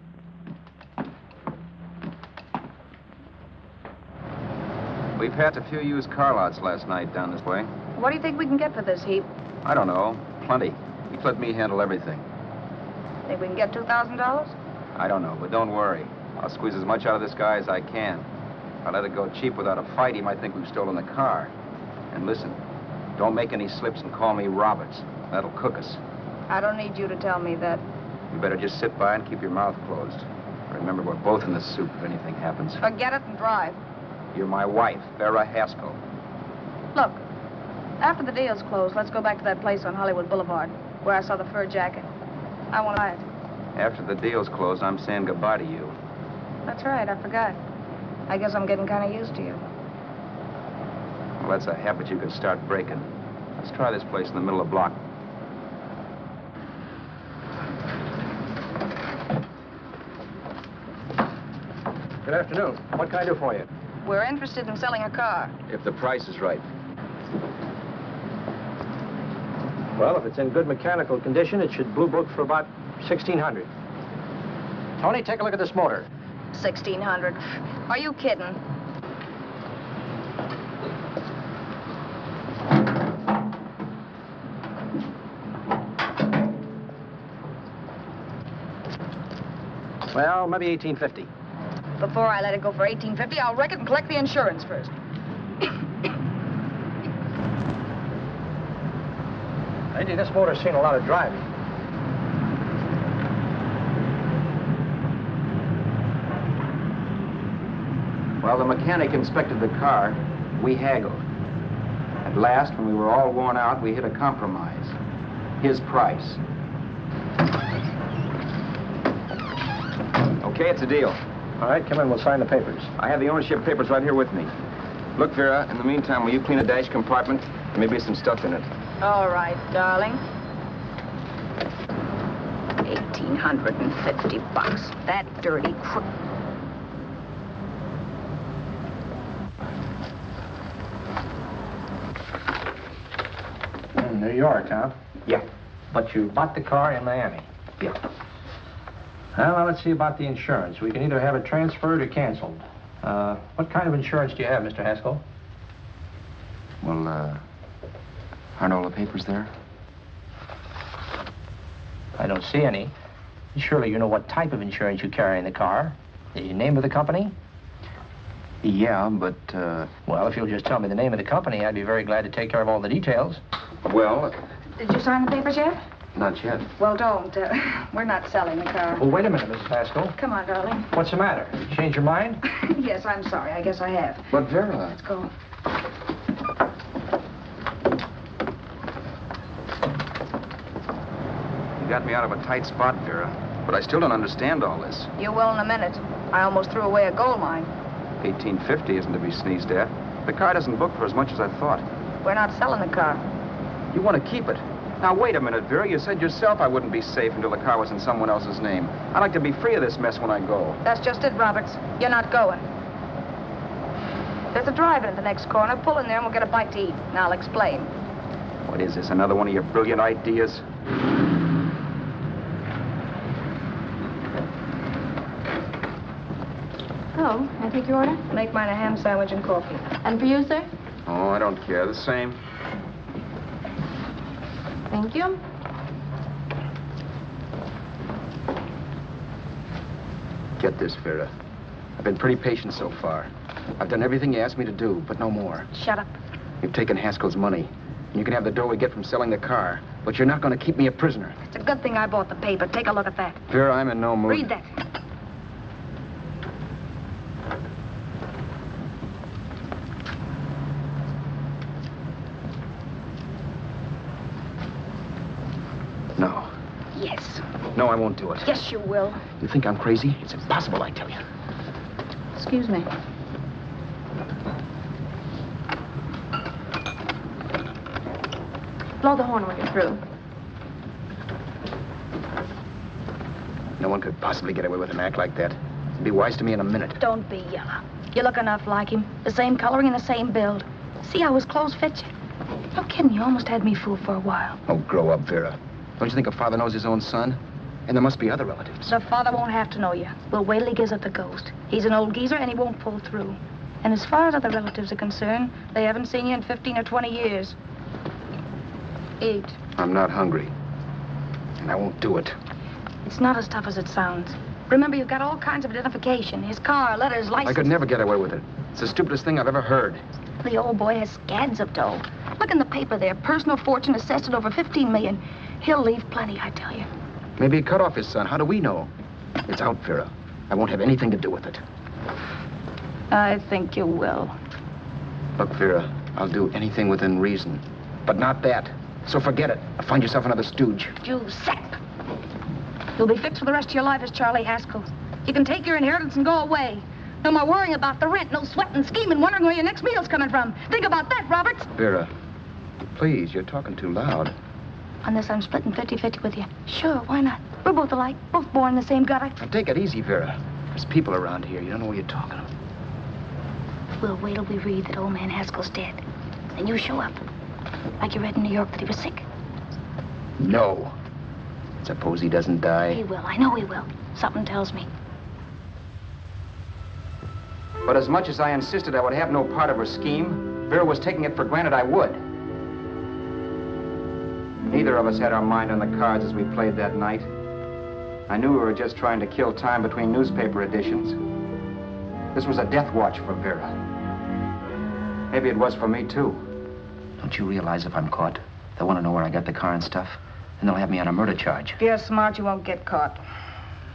We passed a few used car lots last night down this way. What do you think we can get for this heap? I don't know. Plenty. He let me handle everything. Think we can get $2,000? I don't know, but don't worry. I'll squeeze as much out of this guy as I can. If I let it go cheap without a fight, he might think we've stolen the car. And listen, don't make any slips and call me Roberts. That'll cook us. I don't need you to tell me that. You better just sit by and keep your mouth closed. Remember, we're both in the soup if anything happens. Forget it and drive. You're my wife, Vera Haskell. Look, after the deal's closed, let's go back to that place on Hollywood Boulevard where I saw the fur jacket. I want to buy it. After the deal's closed, I'm saying goodbye to you. That's right, I forgot. I guess I'm getting kind of used to you. Well, that's a habit you could start breaking. Let's try this place in the middle of the block. Good afternoon. What can I do for you? We're interested in selling a car. If the price is right. Well, if it's in good mechanical condition, it should blue book for about $1,600. Tony, take a look at this motor. $1,600. Are you kidding? Well, maybe $1,850. Before I let it go for $18.50, I'll wreck it and collect the insurance first. Lady, this motor's seen a lot of driving. Well, the mechanic inspected the car. We haggled. At last, when we were all worn out, we hit a compromise. His price. Okay, it's a deal. All right, come in, we'll sign the papers. I have the ownership papers right here with me. Look, Vera, in the meantime, will you clean a dash compartment? There may be some stuff in it. All right, darling. $1,850. That dirty crook. New York, huh? Yeah. But you bought the car in Miami? Yeah. Well, now let's see about the insurance. We can either have it transferred or canceled. What kind of insurance do you have, Mr. Haskell? Well, aren't all the papers there? I don't see any. Surely you know what type of insurance you carry in the car. The name of the company? Yeah, but, Well, if you'll just tell me the name of the company, I'd be very glad to take care of all the details. Well, Did you sign the papers yet? not yet. Well, don't. We're not selling the car. Well, wait a minute, Mrs. Haskell. Come on, darling. What's the matter? You changed your mind? Yes, I'm sorry. I guess I have. But, Vera... Let's go. You got me out of a tight spot, Vera. But I still don't understand all this. You will in a minute. I almost threw away a gold mine. $18.50 isn't to be sneezed at. The car doesn't book for as much as I thought. We're not selling the car. You want to keep it. Now, wait a minute, Vera. You said yourself I wouldn't be safe until the car was in someone else's name. I'd like to be free of this mess when I go. That's just it, Roberts. You're not going. There's a drive-in at the next corner. Pull in there and we'll get a bite to eat. And I'll explain. What is this, another one of your brilliant ideas? Oh, may I take your order? Make mine a ham sandwich and coffee. And for you, sir? Oh, I don't care. The same. Thank you. Get this, Vera. I've been pretty patient so far. I've done everything you asked me to do, but no more. Shut up. You've taken Haskell's money, and you can have the dough we get from selling the car, but you're not going to keep me a prisoner. It's a good thing I bought the paper. Take a look at that. Vera, I'm in no mood. Read that. No. Yes. No, I won't do it. Yes, you will. You think I'm crazy? It's impossible, I tell you. Excuse me. Blow the horn when you're through. No one could possibly get away with an act like that. It'd be wise to me in a minute. Don't be yellow. You look enough like him. The same coloring and the same build. See how his clothes fit you? No kidding, you almost had me fooled for a while. Oh, grow up, Vera. Don't you think a father knows his own son? And there must be other relatives. The father won't have to know you. We'll wait till he gives up the ghost. He's an old geezer and he won't pull through. And as far as other relatives are concerned, they haven't seen you in 15 or 20 years. Eat. I'm not hungry. And I won't do it. It's not as tough as it sounds. Remember, you've got all kinds of identification. His car, letters, license. I could never get away with it. It's the stupidest thing I've ever heard. The old boy has scads of dough. Look in the paper there. Personal fortune assessed at over $15 million. He'll leave plenty, I tell you. Maybe he cut off his son. How do we know? It's out, Vera. I won't have anything to do with it. I think you will. Look, Vera, I'll do anything within reason. But not that. So forget it. Or find yourself another stooge. You sap. You'll be fixed for the rest of your life as Charlie Haskell. You can take your inheritance and go away. No more worrying about the rent, no sweating, scheming, wondering where your next meal's coming from. Think about that, Roberts. Vera, please, you're talking too loud. On this, I'm splitting 50-50 with you. Sure, why not? We're both alike, both born in the same gutter. Now, take it easy, Vera. There's people around here. You don't know what you're talking about. We'll wait till we read that old man Haskell's dead. Then you show up. Like you read in New York that he was sick. No. Suppose he doesn't die. He will. I know he will. Something tells me. But as much as I insisted I would have no part of her scheme, Vera was taking it for granted I would. Neither of us had our mind on the cards as we played that night. I knew we were just trying to kill time between newspaper editions. This was a death watch for Vera. Maybe it was for me, too. Don't you realize if I'm caught, they'll want to know where I got the car and stuff, and they'll have me on a murder charge. If you're smart, you won't get caught.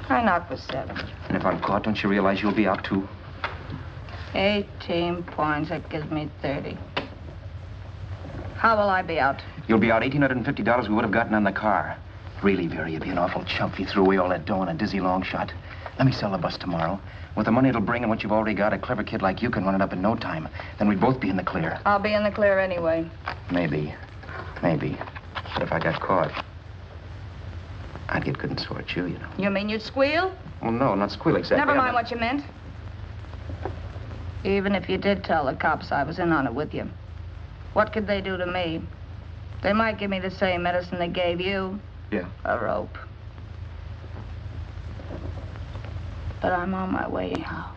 I knock for 7. And if I'm caught, don't you realize you'll be out, too? 18 points. That gives me 30. How will I be out? You'll be out $1,850 we would have gotten on the car. Really, Vera, you'd be an awful chump if you threw away all that dough on a dizzy long shot. Let me sell the bus tomorrow. With the money it'll bring and what you've already got, a clever kid like you can run it up in no time. Then we'd both be in the clear. I'll be in the clear anyway. Maybe. But if I got caught, I'd get good and sore at you, you know. You mean you'd squeal? Well, no, not squeal exactly. Never mind what you meant. Even if you did tell the cops I was in on it with you, what could they do to me? They might give me the same medicine they gave you. Yeah. A rope. But I'm on my way now.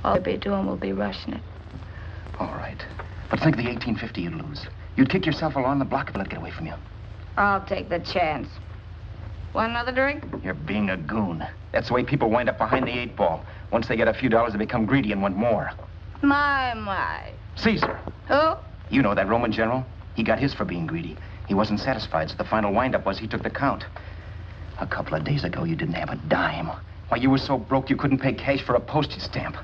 All you'll be doing will be rushing it. All right. But think of the $1,850 you'd lose. You'd kick yourself along the block if I let it get away from you. I'll take the chance. Want another drink? You're being a goon. That's the way people wind up behind the 8 ball. Once they get a few dollars, they become greedy and want more. My. Caesar. Who? You know that Roman general? He got his for being greedy. He wasn't satisfied, so the final wind-up was he took the count. A couple of days ago, you didn't have a dime. Why, you were so broke you couldn't pay cash for a postage stamp.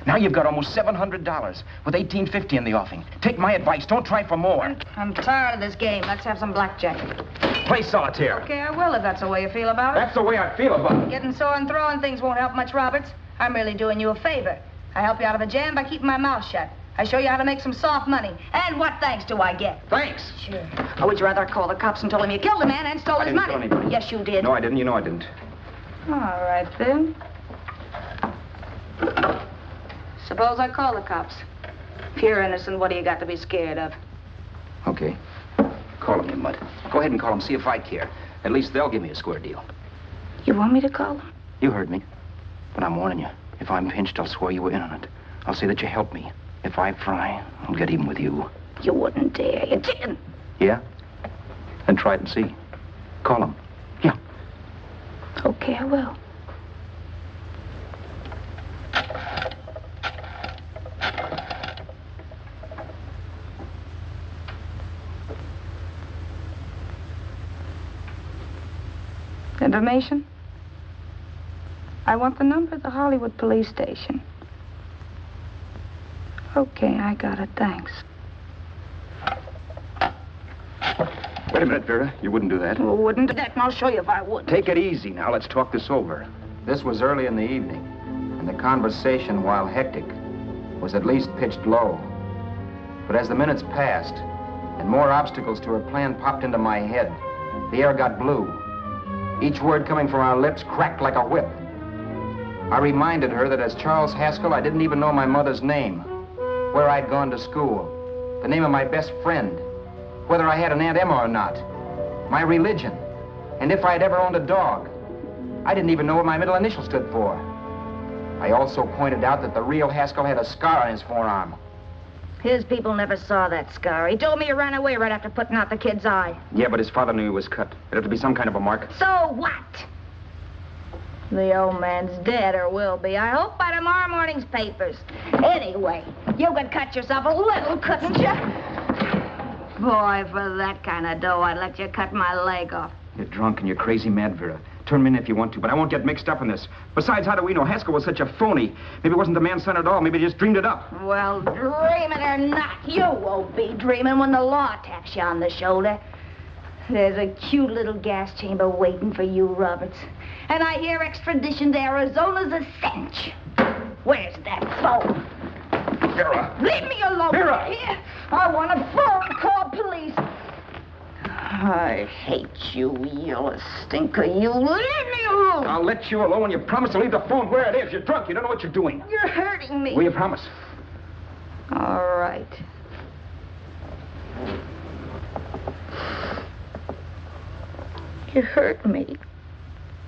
Now you've got almost $700 with $1,850 in the offing. Take my advice. Don't try for more. I'm tired of this game. Let's have some blackjack. Play solitaire. Okay, I will if that's the way you feel about it. That's the way I feel about it. Getting sore and throwing things won't help much, Roberts. I'm really doing you a favor. I help you out of a jam by keeping my mouth shut. I show you how to make some soft money. And what thanks do I get? Thanks. Sure. Or would you rather call the cops and told him you killed a man and stole his money? I didn't kill anybody. Yes, you did. No, I didn't. You know I didn't. All right, then. Suppose I call the cops. If you're innocent, what do you got to be scared of? Okay. Call them, you mutt. Go ahead and call them, see if I care. At least they'll give me a square deal. You want me to call them? You heard me. But I'm warning you. If I'm pinched, I'll swear you were in on it. I'll say that you helped me. If I fry, I'll get even with you. You wouldn't dare. You're chicken. Yeah? Then try it and see. Call them. Yeah. Okay, I will. Information? I want the number of the Hollywood police station. Okay, I got it, thanks. Wait a minute, Vera. You wouldn't do that. Well, wouldn't do that, and I'll show you if I would. Take it easy now. Let's talk this over. This was early in the evening, and the conversation, while hectic, was at least pitched low. But as the minutes passed, and more obstacles to her plan popped into my head, the air got blue. Each word coming from our lips cracked like a whip. I reminded her that as Charles Haskell, I didn't even know my mother's name, where I'd gone to school, the name of my best friend, whether I had an Aunt Emma or not, my religion, and if I'd ever owned a dog. I didn't even know what my middle initial stood for. I also pointed out that the real Haskell had a scar on his forearm. His people never saw that scar. He told me he ran away right after putting out the kid's eye. Yeah, but his father knew he was cut. It'd have to be some kind of a mark. So what? The old man's dead, or will be. I hope by tomorrow morning's papers. Anyway, you could cut yourself a little, couldn't you? Boy, for that kind of dough, I'd let you cut my leg off. You're drunk and you're crazy mad, Vera. Turn me in if you want to, but I won't get mixed up in this. Besides, how do we know Haskell was such a phony? Maybe it wasn't the man's son at all. Maybe he just dreamed it up. Well, dreaming or not, you won't be dreaming when the law taps you on the shoulder. There's a cute little gas chamber waiting for you, Roberts. And I hear extradition to Arizona's a cinch. Where's that phone? Vera! Leave me alone. Vera! Here. I want a phone. Call police. I hate you yellow stinker. You leave me alone. I'll let you alone when you promise to leave the phone where it is. You're drunk. You don't know what you're doing. You're hurting me. Will you promise? All right. You hurt me.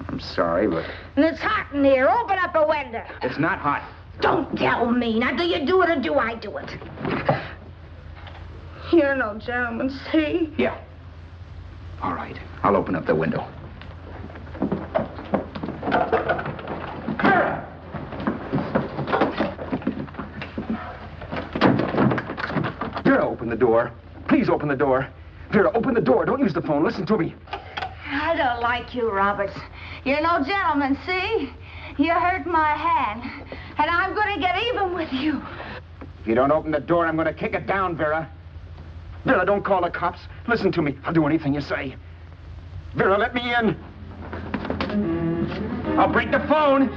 I'm sorry, but... And it's hot in here. Open up a window. It's not hot. Don't tell me. Now, do you do it or do I do it? You're no gentleman, see? Yeah. All right. I'll open up the window. Vera! the door. Please open the door. Vera, open the door. Don't use the phone. Listen to me. I don't like you, Roberts. You're no gentleman, see? You hurt my hand, and I'm going to get even with you. If you don't open the door, I'm going to kick it down, Vera. Vera, don't call the cops. Listen to me. I'll do anything you say. Vera, let me in. I'll break the phone.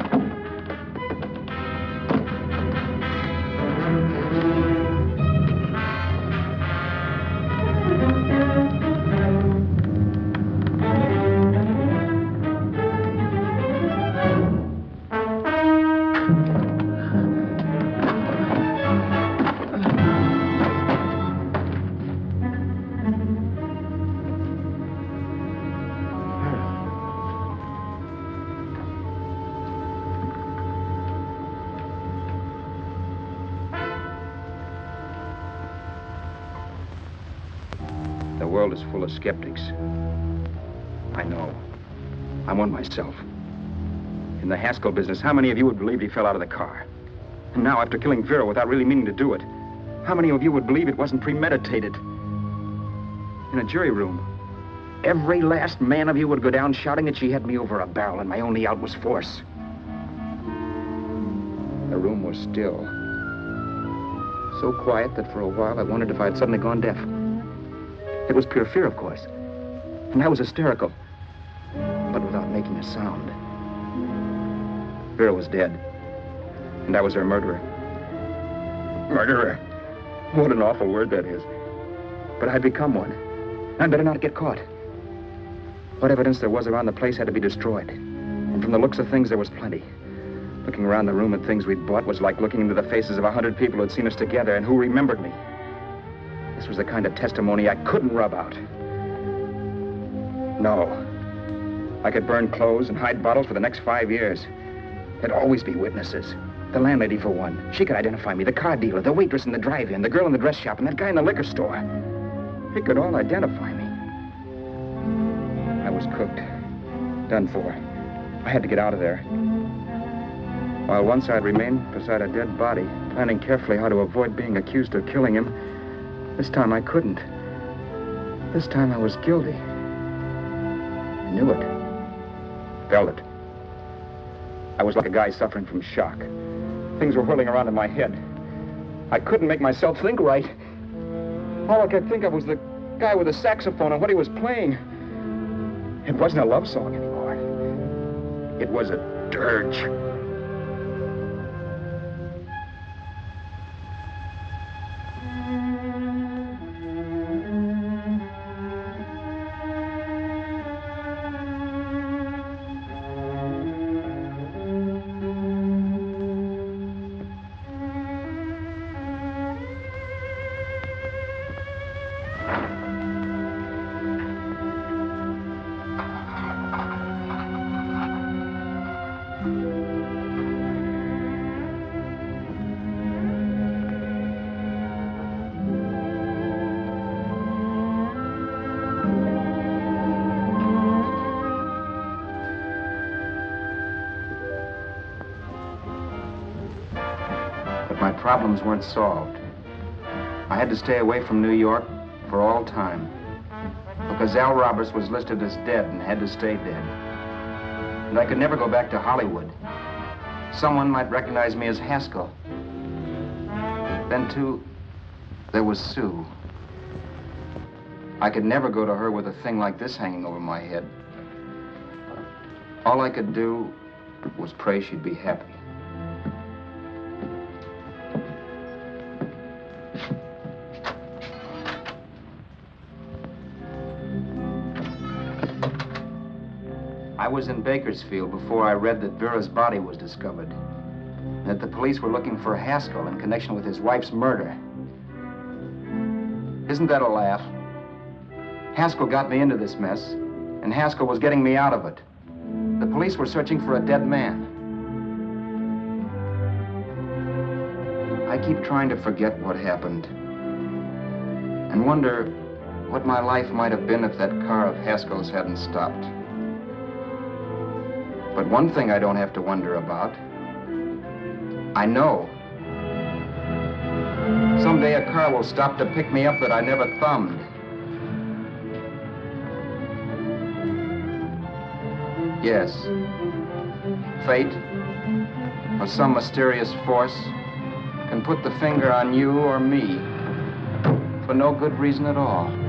The world is full of skeptics. I know. I'm one myself. In the Haskell business, how many of you would believe he fell out of the car? And now, after killing Vera without really meaning to do it, how many of you would believe it wasn't premeditated? In a jury room, every last man of you would go down shouting that she had me over a barrel and my only out was force. The room was still. So quiet that for a while I wondered if I had suddenly gone deaf. It was pure fear, of course. And I was hysterical, but without making a sound. Vera was dead, and I was her murderer. Murderer? What an awful word that is. But I'd become one. I'd better not get caught. What evidence there was around the place had to be destroyed. And from the looks of things, there was plenty. Looking around the room at things we'd bought was like looking into the faces of 100 people who'd seen us together and who remembered me. This was the kind of testimony I couldn't rub out. No. I could burn clothes and hide bottles for the next 5 years. There'd always be witnesses. The landlady, for one. She could identify me. The car dealer, the waitress in the drive-in, the girl in the dress shop, and that guy in the liquor store. They could all identify me. I was cooked. Done for. I had to get out of there. While once I'd remained beside a dead body, planning carefully how to avoid being accused of killing him, this time I couldn't. This time I was guilty. I knew it. Felt it. I was like a guy suffering from shock. Things were whirling around in my head. I couldn't make myself think right. All I could think of was the guy with the saxophone and what he was playing. It wasn't a love song anymore. It was a dirge. Problems weren't solved. I had to stay away from New York for all time because Al Roberts was listed as dead and had to stay dead. And I could never go back to Hollywood. Someone might recognize me as Haskell. Then, too, there was Sue. I could never go to her with a thing like this hanging over my head. All I could do was pray she'd be happy. I was in Bakersfield before I read that Vera's body was discovered, and that the police were looking for Haskell in connection with his wife's murder. Isn't that a laugh? Haskell got me into this mess, and Haskell was getting me out of it. The police were searching for a dead man. I keep trying to forget what happened, and wonder what my life might have been if that car of Haskell's hadn't stopped. But one thing I don't have to wonder about. I know. Someday a car will stop to pick me up that I never thumbed. Yes. Fate, or some mysterious force, can put the finger on you or me for no good reason at all.